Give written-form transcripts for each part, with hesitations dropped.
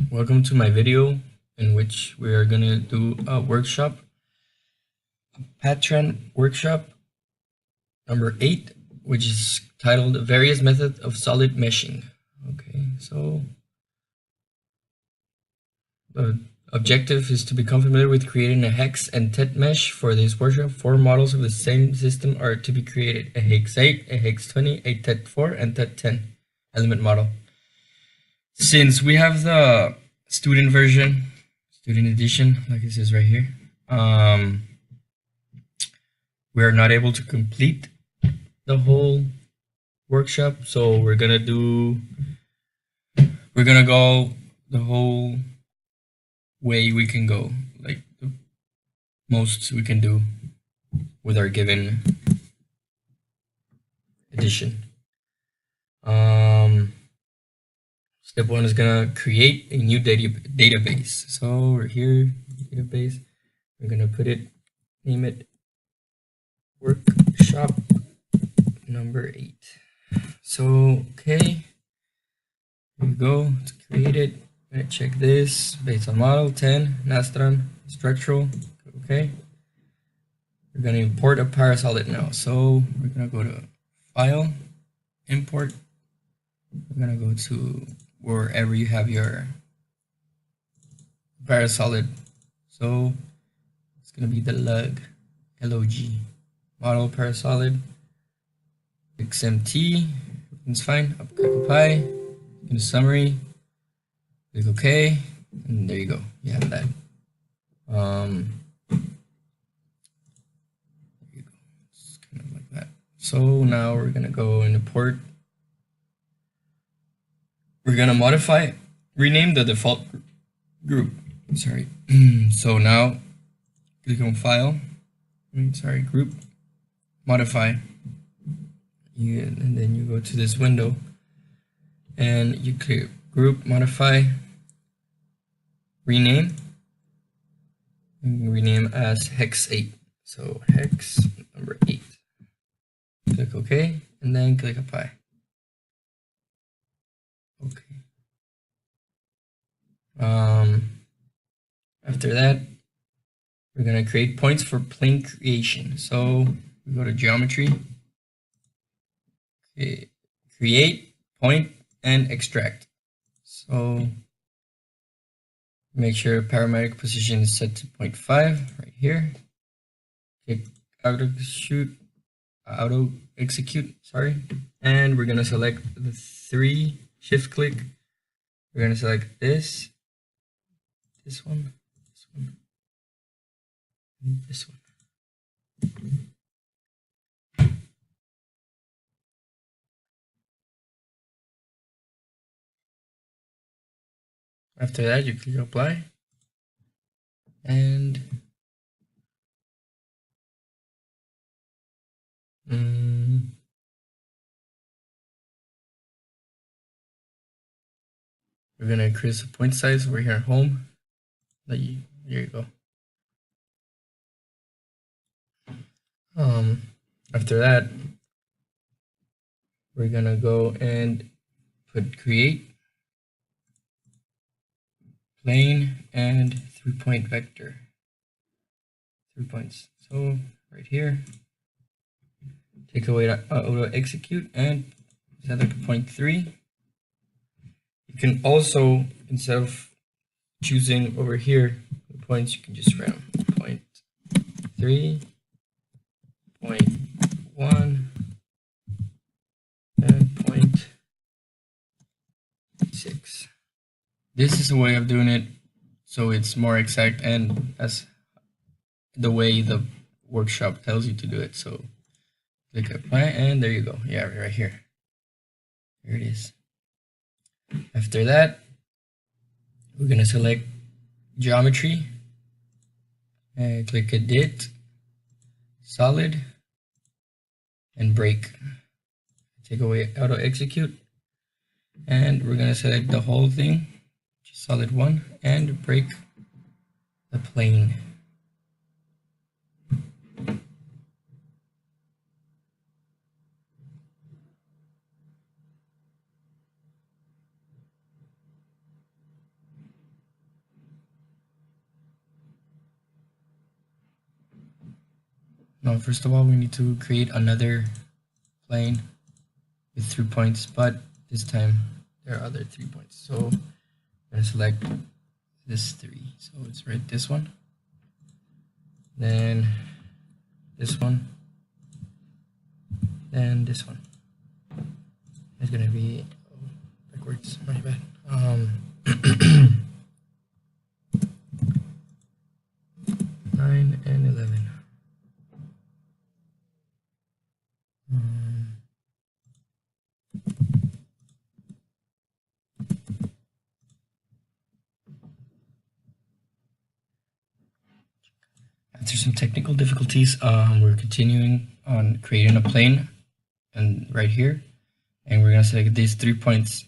welcome to my video in which we are gonna do a workshop, a Patran workshop number 8, which is titled Various Methods of Solid Meshing. Okay, so the objective is to become familiar with creating a hex and tet mesh. For this workshop, 4 models of the same system are to be created: a hex 8, a hex 20, a tet 4, and tet 10 element model. Since we have the student version, student edition, like it says right here, we are not able to complete the whole workshop, so we're gonna go the whole way we can go, like the most we can do with our given edition. Step 1 is gonna create a new database. So we're here, database. We're gonna name it workshop number 8. So okay, here we go. Let's create it. I'm gonna check this based on model 10, Nastran, structural. Okay. We're gonna import a Parasolid now. So we're gonna go to File, Import. We're gonna go to wherever you have your Parasolid. So it's gonna be the log model Parasolid. XMT, it's fine. Click apply. In summary, click OK, and there you go. You have that. There you go. It's kind of like that. So now we're gonna go and import. We're gonna rename the default group. Sorry. So now click on File. Group, modify. And then you go to this window and you click Group, Modify, Rename, and rename as Hex 8. So Hex number 8. Click OK, and then click Apply. Okay. After that, we're gonna create points for plane creation. So we go to Geometry, okay, Create, Point, and Extract. So make sure parametric position is set to 0.5 right here. Click auto execute, sorry. And we're gonna select the 3, shift click. We're gonna select this one, and this one. After that, you click apply, and we're gonna increase the point size over here at home. There you go. After that, we're gonna go and put create plane and 3-point vector. 3 points. So right here, take away auto execute and set like a 0.3. You can also, instead of choosing over here the points, you can just write 0.3, 0.1, and 0.6. This is a way of doing it so it's more exact and as the way the workshop tells you to do it. So click apply, and there you go. Yeah, right here. There it is. After that, we're gonna select geometry and click edit, solid, and break. Take away auto execute, and we're gonna select the whole thing, solid 1, and break the plane. no, first of all, we need to create another plane with 3 points, but this time there are other 3 points. So I'm gonna select this 3. So it's right this one, then this one, then this one. It's gonna be backwards. My bad. 9 and 11. After some technical difficulties, we're continuing on creating a plane, and right here, and we're gonna select these 3 points,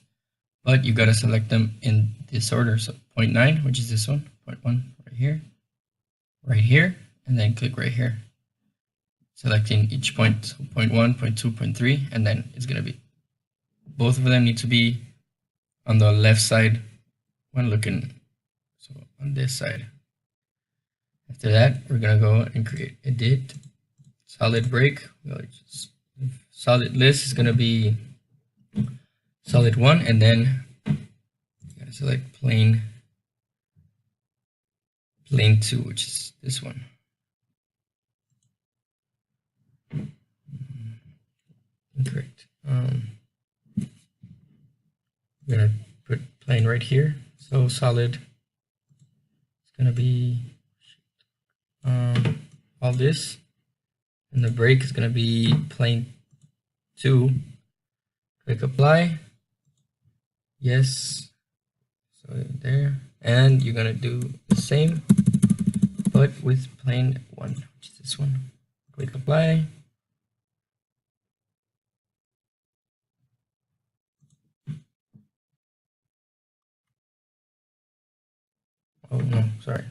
but you gotta select them in this order. So 0.9, which is this one, 0.1 right here, and then click right here, selecting each point. So 0.1, 0.2, 0.3, and then it's gonna be, both of them need to be on the left side when looking, so on this side. After that, we're gonna go and create edit solid break. Solid list is gonna be solid 1, and then you gotta select plane 2, which is this one. Incorrect. We're gonna put plane right here. So solid, it's gonna be all this, and the break is gonna be plane 2. Click apply. Yes. So there, and you're gonna do the same, but with plane 1, which is this one. Click apply. Oh no, sorry.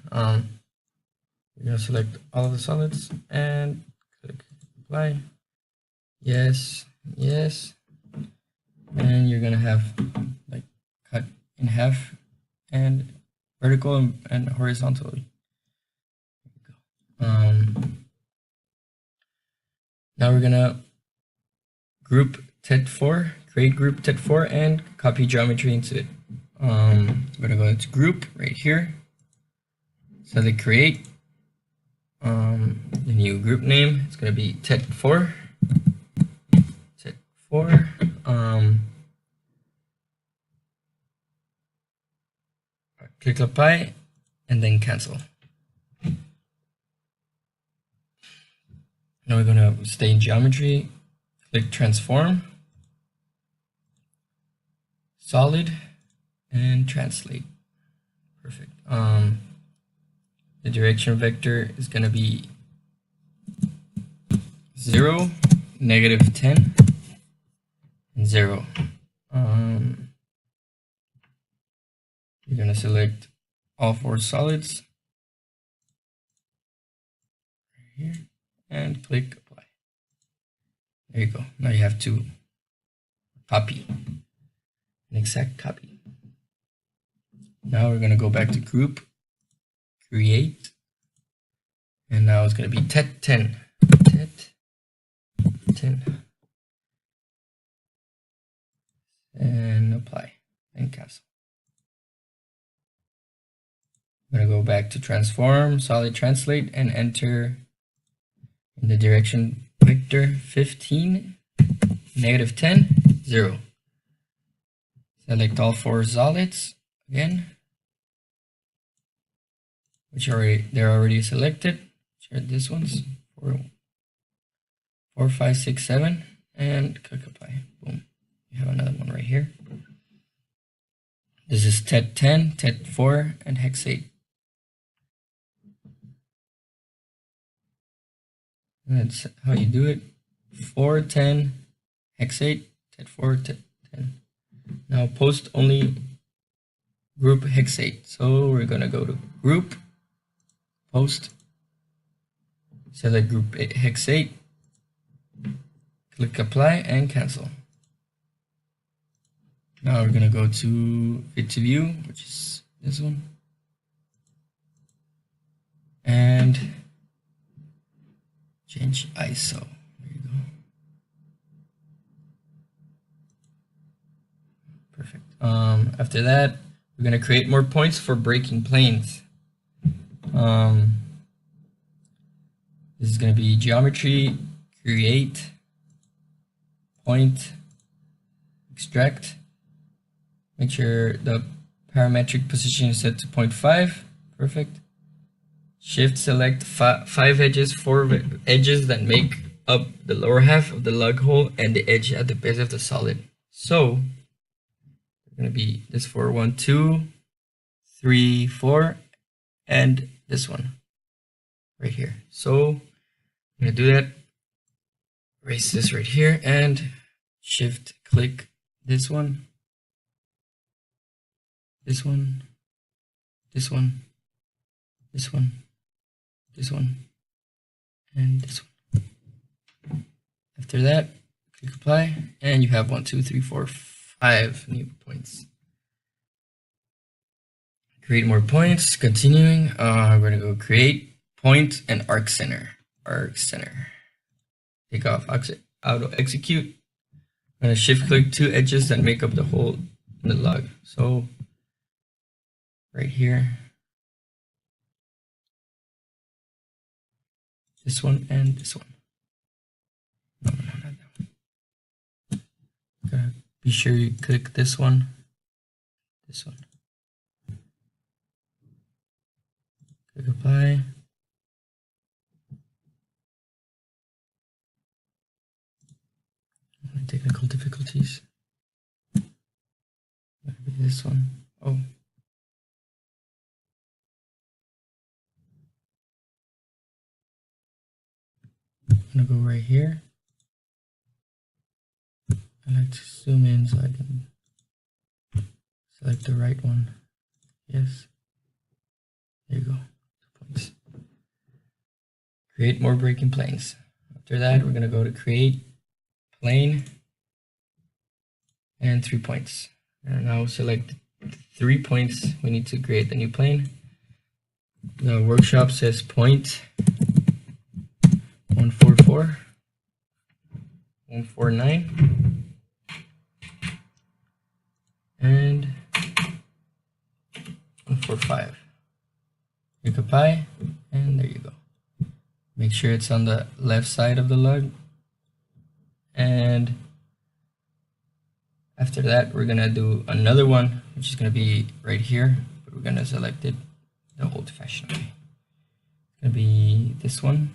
You're gonna select all of the solids and click apply. Yes, yes. And you're gonna have like cut in half and vertical and horizontally. Now we're gonna group TED4, create group TED4, and copy geometry into it. We're gonna go to group right here. Select create. The new group name is gonna be TED4. TED4. Click apply and then cancel. Now we're gonna stay in geometry. Click transform, solid, and translate. Perfect. The direction vector is gonna be 0, -10, and 0. You're gonna select all 4 solids right here and click apply. There you go. Now you have to copy, an exact copy. Now we're gonna go back to group, create, and now it's gonna be TED10. TED10. And apply and cancel. I'm gonna go back to transform, solid, translate, and enter in the direction vector 15, -10, 0. Select all 4 solids again, which they're already selected. Which are these ones, 4, 5, 6, 7, and click apply. Boom. You have another one right here. This is TED10, TED4, and hexate. And that's how you do it. 4, 10, hexate, TED4, TED10. Now post only group hexate. So we're gonna go to group, post, select group hexate, click apply and cancel. Now we're gonna go to fit to view, which is this one, and change ISO. There you go. Perfect. After that, we're gonna create more points for breaking planes. This is gonna be geometry, create, point, extract. Make sure the parametric position is set to 0.5. Perfect. Shift select 5 edges, 4 edges that make up the lower half of the lug hole and the edge at the base of the solid. So it's gonna be this for 1, 2, 3, 4, and this one right here. So I'm gonna do that. Erase this right here and shift click this one, this one, this one, this one, this one, and this one. After that, click apply, and you have 1, 2, 3, 4, 5 new points. Create more points. Continuing, we're gonna go create point and arc center. Arc center. Take off auto execute. I'm gonna shift click 2 edges that make up the hole in the lug. So right here, this one and this one. No, not that one. Gotta be sure you click this one, this one. Click apply. Technical difficulties. Maybe this one. Oh. I'm gonna go right here. I like to zoom in so I can select the right one. Yes. There you go. 2 points. Create more breaking planes. After that, we're gonna go to create plane and 3 points. And now select 3 points. We need to create the new plane. The workshop says point 144, 149, and 145. Click apply, and there you go. Make sure it's on the left side of the lug. And after that, we're gonna do another one, which is gonna be right here, but we're gonna select it the old-fashioned way. It's gonna be this one,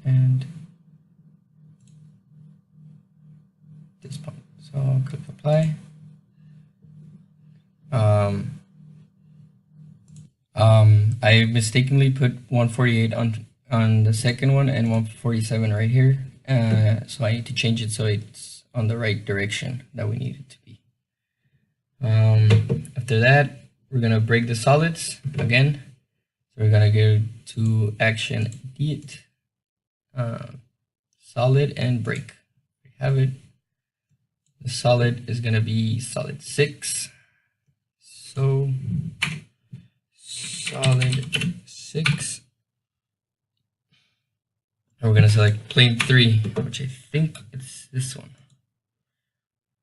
and this point. So I'll click apply. I mistakenly put 148 on the second one and 147 right here. So I need to change it so it's on the right direction that we need it to be. After that, we're gonna break the solids again. So we're gonna go to action edit, solid and break. We have it. The solid is gonna be solid 6. So solid 6. And we're gonna select plane 3, which I think it's this one.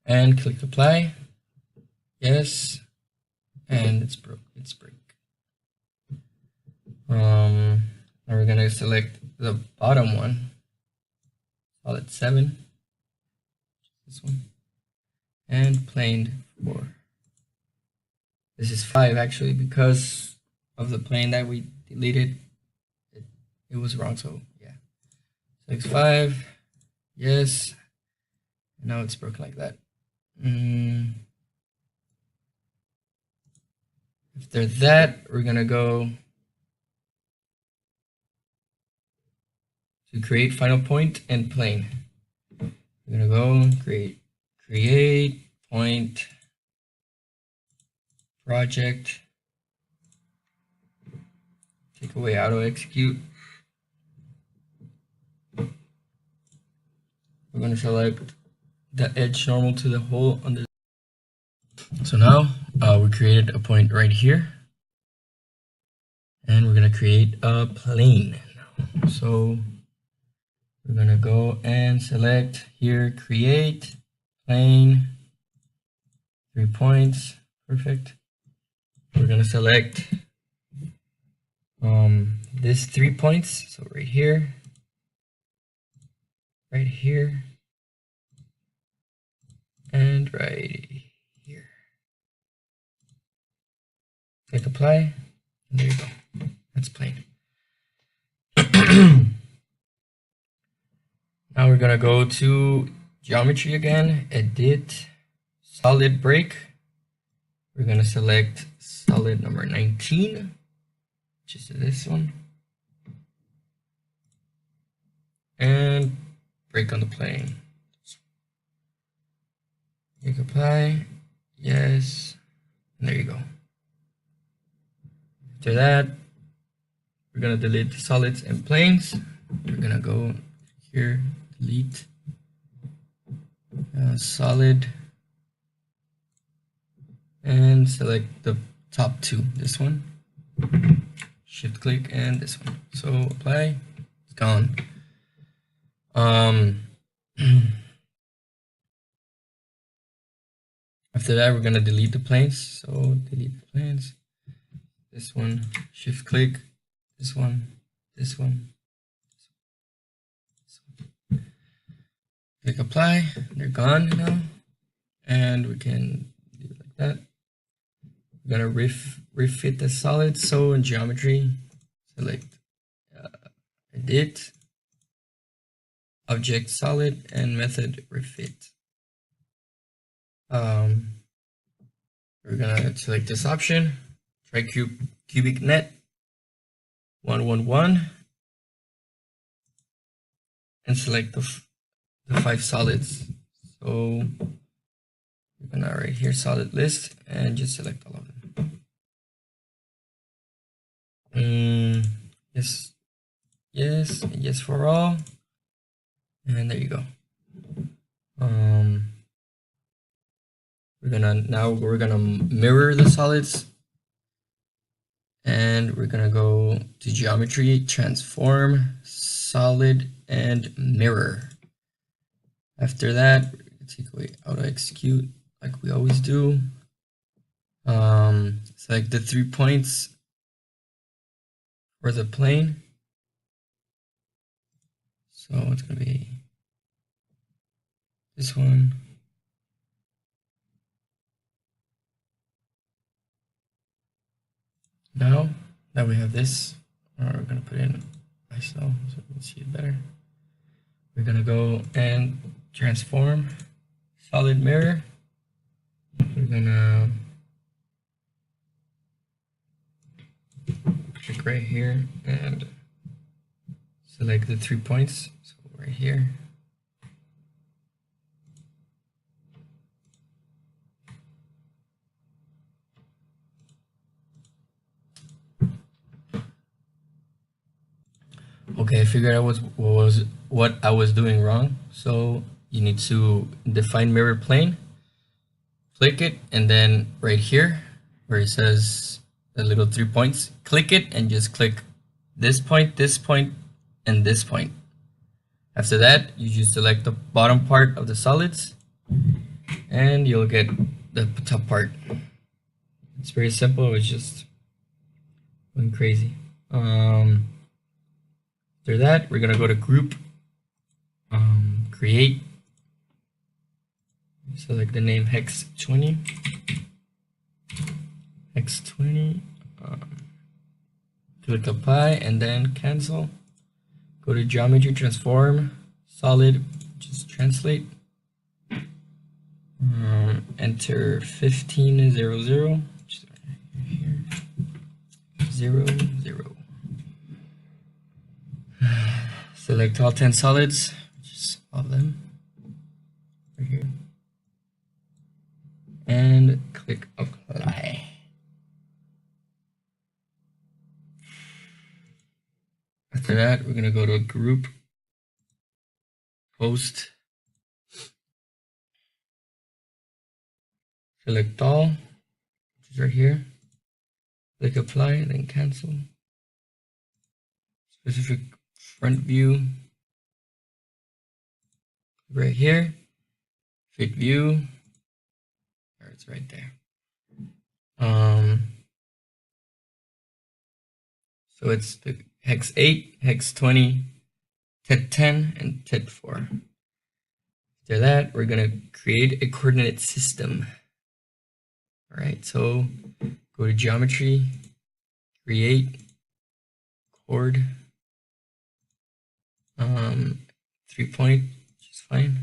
And click apply. Yes. And it's broke. It's break. Now we're gonna select the bottom one. Solid 7. This one. And plane 4. This is 5 actually because of the plane that we deleted. It was wrong, so yeah. Select 5. Yes. And now it's broken like that. After that, we're gonna go to create final point and plane. We're gonna go create point project, take away auto execute. We're going to select the edge normal to the hole under. So now we created a point right here. And we're gonna create a plane. So we're gonna go and select here, create plane, 3 points, perfect. We're gonna select this 3 points, so right here, and right here. Click apply, and there you go. That's plane. Now we're gonna go to geometry again, edit, solid break. We're gonna select solid number 19, which is this one, and break on the plane. Click apply, yes, and there you go. After that, we're gonna delete the solids and planes. We're gonna go here, delete solid, and select the top two, this one, shift click, and this one. So apply, it's gone. After that, we're gonna delete the planes. So delete the planes. This one, shift click, this one, this one, this one. Click apply, they're gone now. And we can do it like that. We're gonna refit the solid. So in geometry, select edit, object solid, and method refit. We're gonna select this option, try cubic net 111, and select the 5 solids. So we're gonna right here solid list and just select all of them. Yes, yes, and yes for all, and there you go. We're gonna mirror the solids, and we're gonna go to geometry, transform, solid, and mirror. After that, we're gonna take away auto execute like we always do. Select the 3 points for the plane. So it's gonna be this one. Now that we have this, we're gonna put in ISO so we can see it better. We're gonna go and transform, solid mirror. We're gonna click right here and select the 3 points. So right here. Okay, I figured out what I was doing wrong. So you need to define mirror plane, click it, and then right here where it says the little 3 points, click it and just click this point, and this point. After that, you just select the bottom part of the solids and you'll get the top part. It's very simple, it's just going crazy. After that, we're gonna go to group, create, select the name hex 20, click apply and then cancel. Go to geometry, transform, solid, just translate. Enter 1500, which is right here, 0, 0. Select all 10 solids, just all of them, right here, and click apply. After that, we're gonna go to group, post, select all, which is right here, click apply, then cancel. specific front view right here, fit view, there it's right there. So it's the hex 8, hex 20, tet 10, and tet 4. After that, we're gonna create a coordinate system. All right, so go to geometry, create chord, 3-point, which is fine.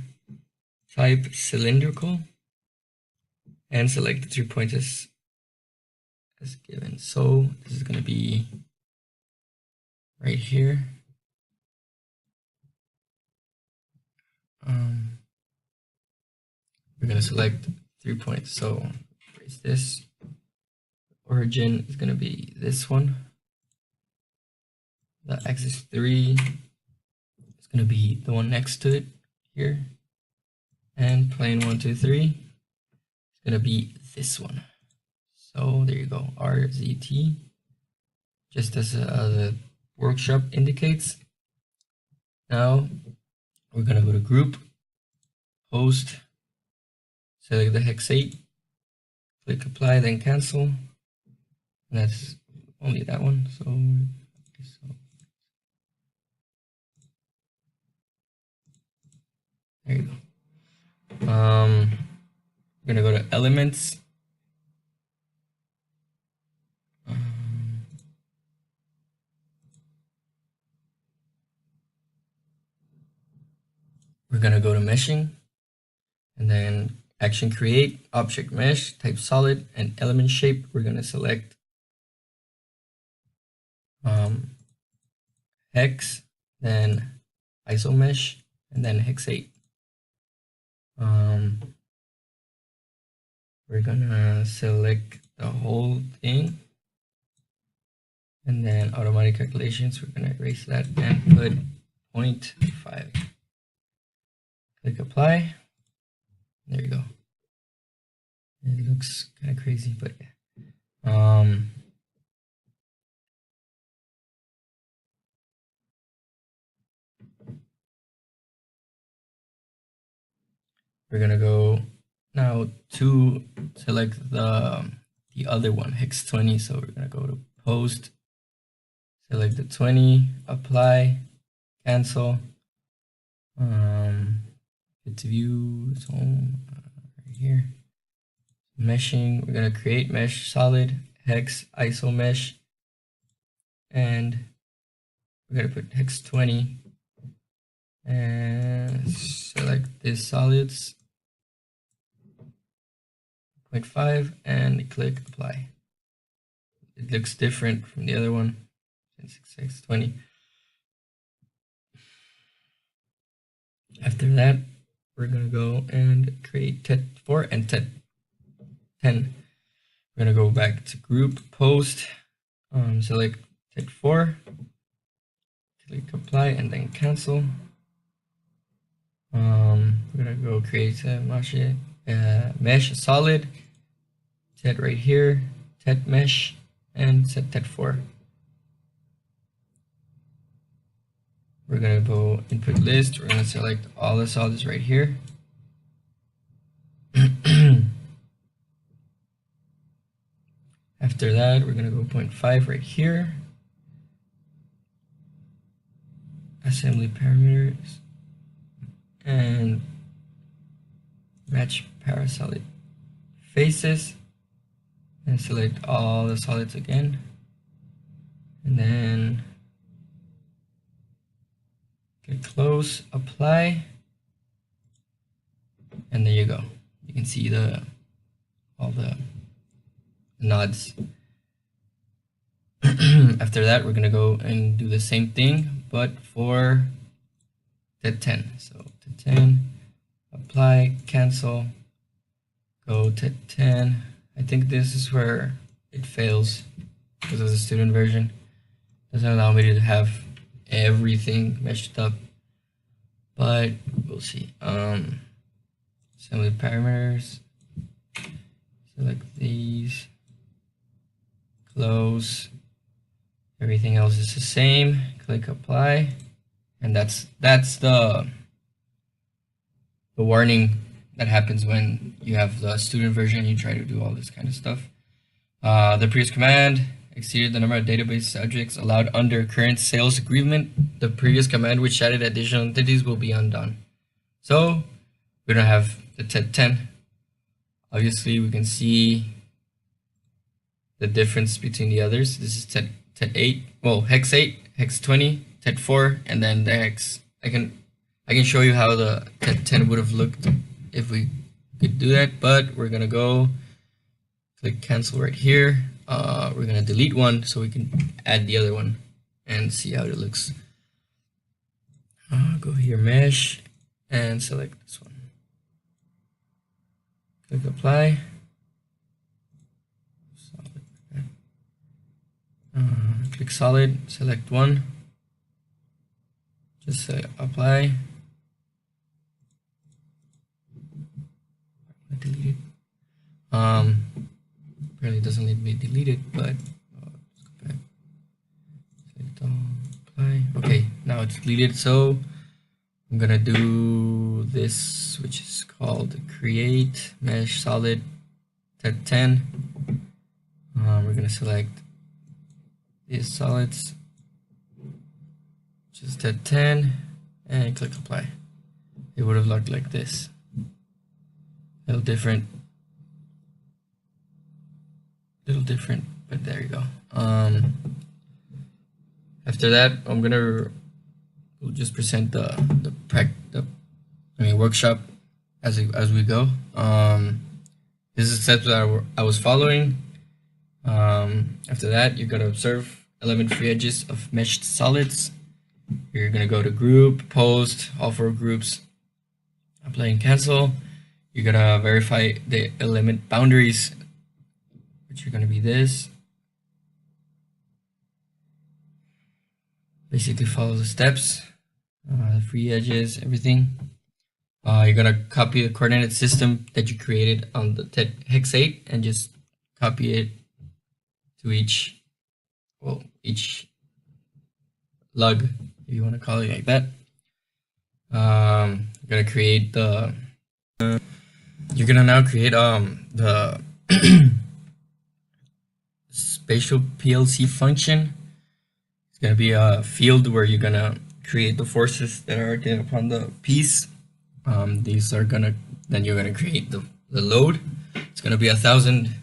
Type cylindrical, and select the 3 points as given. So this is gonna be right here. We're gonna select 3 points. So erase this. Origin is gonna be this one. The axis 3 is gonna be the one next to it here. And plane 1, 2, 3 is gonna be this one. So there you go, RZT, just as the workshop indicates. Now we're gonna go to group, post, select the hex 8, click apply, then cancel. And that's only that one. So there you go. We're gonna go to elements. We're gonna go to meshing, and then action create, object mesh, type solid, and element shape. We're gonna select hex, then iso mesh, and then hex 8. We're gonna select the whole thing, and then automatic calculations, we're gonna erase that and put 0.5. Click apply. There you go. It looks kind of crazy, but yeah. We're gonna go now to select the other one, hex 20. So we're gonna go to post, select the 20, apply, cancel. It's view, it's home right here. Meshing, we're gonna create mesh solid, hex, iso mesh, and we're gonna put hex 20 and select this solids 0.5 and click apply. It looks different from the other one, since it's hex 20. After that, we're gonna go and create tet 4 and tet 10. We're gonna go back to group, post, select tet 4, click apply, and then cancel. We're gonna go create a mesh solid, tet right here, tet mesh, and set tet 4. We're gonna go input list. We're gonna select all the solids right here. After that, we're gonna go 0.5 right here. Assembly parameters and match parasolid faces, and select all the solids again, and then click close, apply, and there you go. You can see all the nods. After that, we're gonna go and do the same thing, but for tet 10. So tet 10, apply, cancel, go tet 10. I think this is where it fails because of the student version. It doesn't allow me to have everything meshed up, but we'll see. Assembly parameters, select these, close, Everything else is the same. Click apply, and that's the warning that happens when you have the student version. You try to do all this kind of stuff. The previous command exceeded the number of database objects allowed under current sales agreement. The previous command, which added additional entities, will be undone. So we don't have the TED 10. Obviously, we can see the difference between the others. This is TED 8, well, hex 8, hex 20, TED 4, and then the hex. I can show you how the TED 10 would have looked if we could do that, but we're gonna go click cancel right here. We're gonna delete one so we can add the other one and see how it looks. Go here, mesh, and select this one. Click apply. Click solid, select one. Just say apply. Delete it. Apparently it doesn't need to be deleted, but let's go back. Select all, apply. Okay, now it's deleted. So I'm gonna do this, which is called create mesh solid TED 10. We're gonna select these solids, which is TED 10, and click apply. It would have looked like this. A little different, but there you go. After that, we'll just present the workshop as we go. This is the steps that I was following. After that, you're gonna observe element free edges of meshed solids. You're gonna go to group, post, all four groups, apply and cancel. You're gonna verify the element boundaries, which are gonna be this. Basically follow the steps, the free edges, everything. You're gonna copy the coordinate system that you created on the TED hex 8 and just copy it to each lug, if you want to call it like that. You're gonna create the you're gonna now create the spatial PLC function. It's gonna be a field where you're gonna create the forces that are acting upon the piece. These are then you're gonna create the load. It's gonna be 1,000,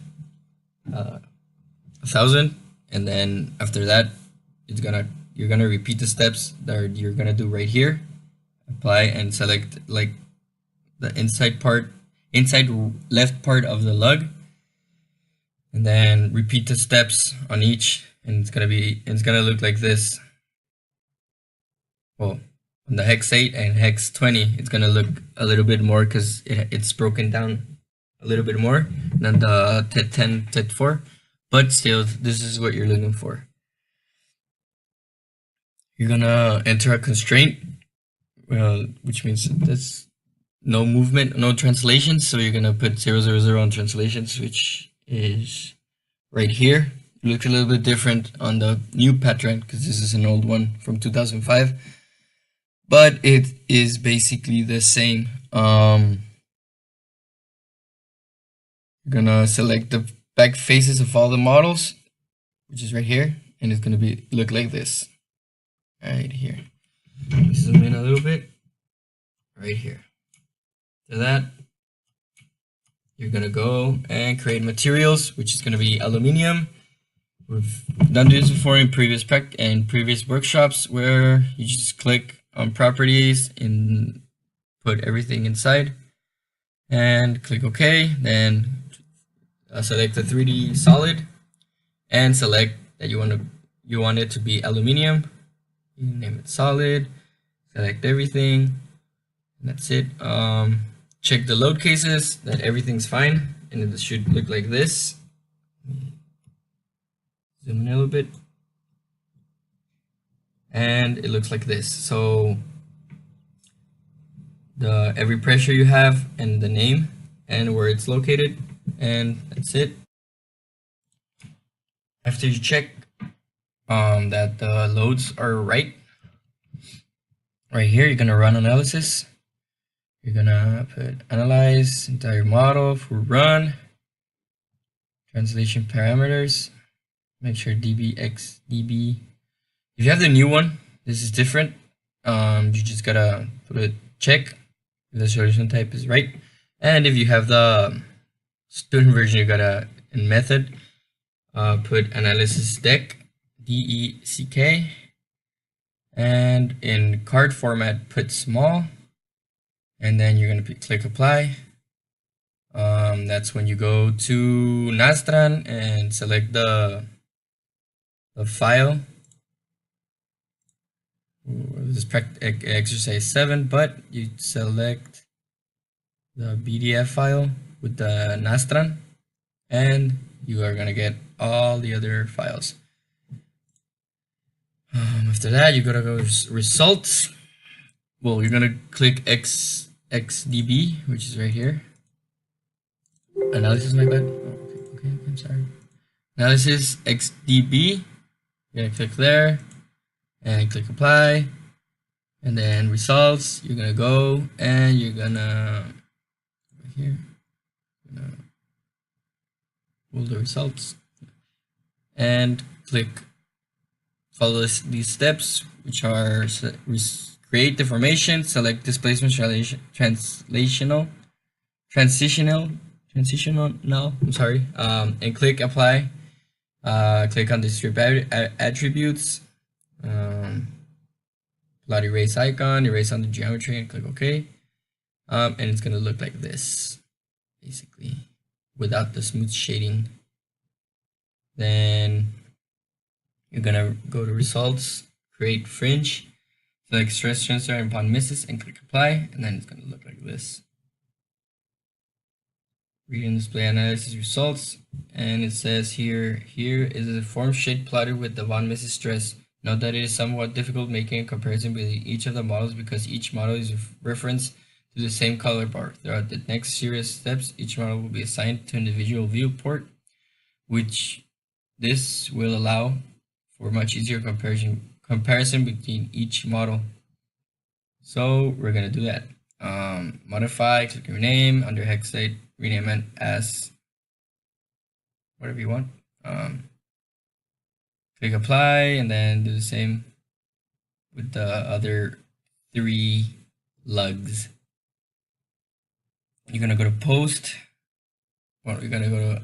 and then after that, you're gonna repeat the steps that you're gonna do right here. Apply and select like the inside left part of the lug, and then repeat the steps on each, and it's gonna look like this. Well, on the hex 8 and hex 20, it's gonna look a little bit more because it's broken down a little bit more than the TED 10, TED 4, but still, this is what you're looking for. You're gonna enter a constraint, which means there's no movement, no translations. So you're gonna put 000 on translations, which is right here. It looks a little bit different on the new Patran because this is an old one from 2005, but it is basically the same. You're gonna select the back faces of all the models, which is right here, and it's gonna look like this. Right here. Zoom in a little bit. Right here. To that, you're gonna go and create materials, which is gonna be aluminum. We've done this before in previous workshops, where you just click on properties and put everything inside, and click OK. Then select the 3D solid, and select that you want it to be aluminum. You name it solid, select everything, and that's it. Check the load cases that everything's fine, and it should look like this. Zoom in a little bit, and it looks like this. So every pressure you have, and the name, and where it's located, and that's it. After you check that the loads are right here. You're gonna run analysis. You're gonna put analyze entire model for run translation parameters. Make sure dbxdb. If you have the new one, this is different. You just gotta put a check if the solution type is right, and if you have the student version, you gotta in method put analysis deck deck, and in card format put small, and then you're gonna click apply. That's when you go to Nastran and select the file. This is exercise 7, but you select the PDF file with the Nastran, and you are gonna get all the other files. After that, you gotta go to results. Well, you're gonna click xdb, which is right here. Analysis, my bad. Oh, okay, I'm sorry. Analysis xdb. You're gonna click there and click apply, and then results. You're gonna go and you're gonna right here. Pull the results and click follow these steps, which are create deformation, select displacement transitional, no, I'm sorry, and click apply. Click on the strip attributes, plot erase icon, erase on the geometry, and click OK. And it's gonna look like this, basically, without the smooth shading. Then you're gonna go to results, create fringe, select stress transfer and upon misses, and click apply, and then it's gonna look like this. Read and display analysis results, and it says here is a form shade plotted with the von Mises stress. Note that it is somewhat difficult making a comparison between each of the models because each model is referenced to the same color bar. Throughout the next series of steps, each model will be assigned to an individual viewport, which this will allow for much easier comparison between each model. So we're gonna do that. Modify, click rename under hexate, rename it as whatever you want. Click apply, and then do the same with the other 3 lugs. You're gonna go to post. Well, you're gonna go to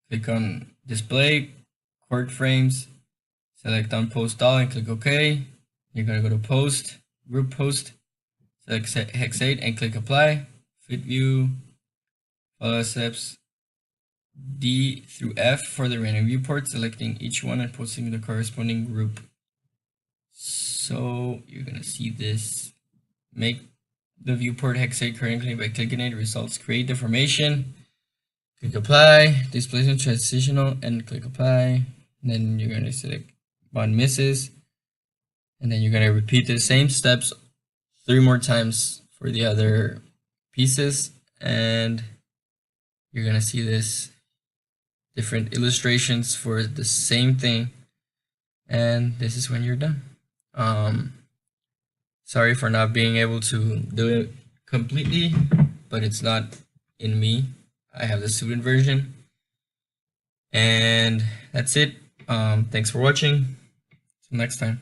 click on display, chord frames, select on post all, and click OK. You're gonna go to post, group post, select hexate, and click apply. Fit view, follow steps D through F for the random viewport, selecting each one and posting the corresponding group. So you're gonna see this. Make the viewport hexate currently by clicking it. Results, create deformation. Click apply, displacement transitional, and click apply. And then you're gonna select one misses, and then you're gonna repeat the same steps 3 more times for the other pieces, and you're gonna see this different illustrations for the same thing, and this is when you're done. Sorry for not being able to do it completely, but it's not in me. I have the student version, and that's it. Thanks for watching. Till next time.